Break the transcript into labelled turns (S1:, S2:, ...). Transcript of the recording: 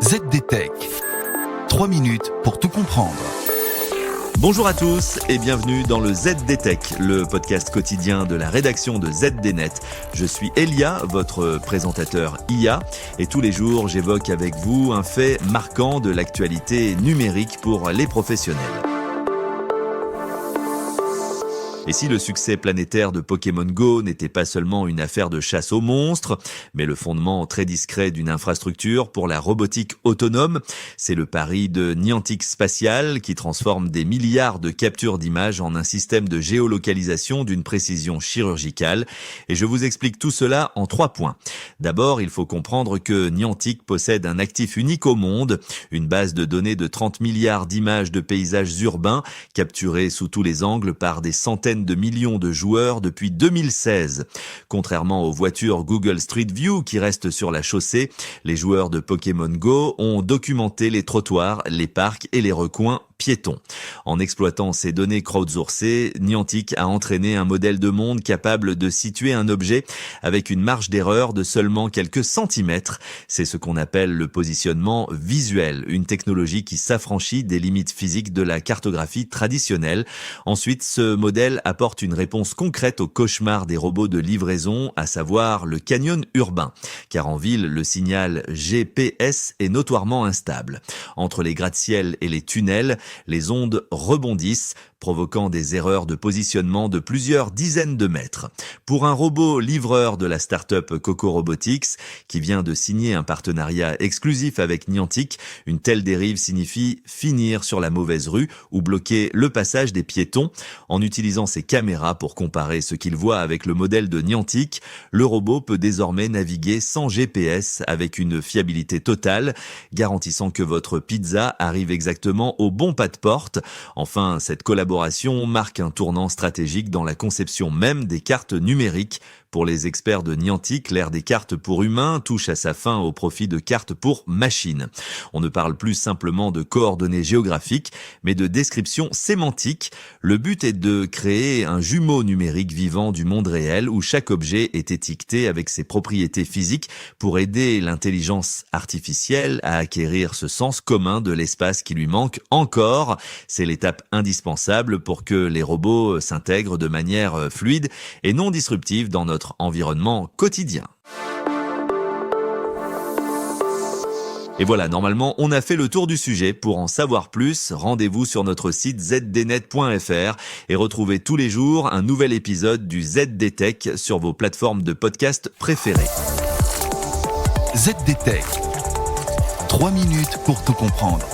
S1: ZDTech. 3 minutes pour tout comprendre.
S2: Bonjour à tous et bienvenue dans le ZDTech, le podcast quotidien de la rédaction de ZDNet. Je suis Elia, votre présentateur IA, et tous les jours j'évoque avec vous un fait marquant de l'actualité numérique pour les professionnels. Et si le succès planétaire de Pokémon Go n'était pas seulement une affaire de chasse aux monstres, mais le fondement très discret d'une infrastructure pour la robotique autonome, c'est le pari de Niantic Spatial qui transforme des milliards de captures d'images en un système de géolocalisation d'une précision chirurgicale. Et je vous explique tout cela en 3 points. D'abord, il faut comprendre que Niantic possède un actif unique au monde, une base de données de 30 milliards d'images de paysages urbains capturées sous tous les angles par des centaines de millions de joueurs depuis 2016. Contrairement aux voitures Google Street View qui restent sur la chaussée, les joueurs de Pokémon Go ont documenté les trottoirs, les parcs et les recoins piétons. En exploitant ces données crowdsourcées, Niantic a entraîné un modèle de monde capable de situer un objet avec une marge d'erreur de seulement quelques centimètres. C'est ce qu'on appelle le positionnement visuel, une technologie qui s'affranchit des limites physiques de la cartographie traditionnelle. Ensuite, ce modèle apporte une réponse concrète au cauchemar des robots de livraison, à savoir le canyon urbain. Car en ville, le signal GPS est notoirement instable. Entre les gratte-ciel et les tunnels, les ondes rebondissent, provoquant des erreurs de positionnement de plusieurs dizaines de mètres. Pour un robot livreur de la start-up Coco Robotics, qui vient de signer un partenariat exclusif avec Niantic, une telle dérive signifie finir sur la mauvaise rue ou bloquer le passage des piétons. En utilisant ses caméras pour comparer ce qu'il voit avec le modèle de Niantic, le robot peut désormais naviguer sans GPS avec une fiabilité totale, garantissant que votre pizza arrive exactement au bon pas de porte. Enfin, cette collaboration marque un tournant stratégique dans la conception même des cartes numériques. Pour les experts de Niantic, l'ère des cartes pour humains touche à sa fin au profit de cartes pour machines. On ne parle plus simplement de coordonnées géographiques, mais de descriptions sémantiques. Le but est de créer un jumeau numérique vivant du monde réel où chaque objet est étiqueté avec ses propriétés physiques pour aider l'intelligence artificielle à acquérir ce sens commun de l'espace qui lui manque encore. C'est l'étape indispensable pour que les robots s'intègrent de manière fluide et non disruptive dans notre environnement quotidien. Et voilà, normalement, on a fait le tour du sujet. Pour en savoir plus, rendez-vous sur notre site zdnet.fr et retrouvez tous les jours un nouvel épisode du ZDTech sur vos plateformes de podcast préférées.
S1: ZDTech. 3 minutes pour tout comprendre.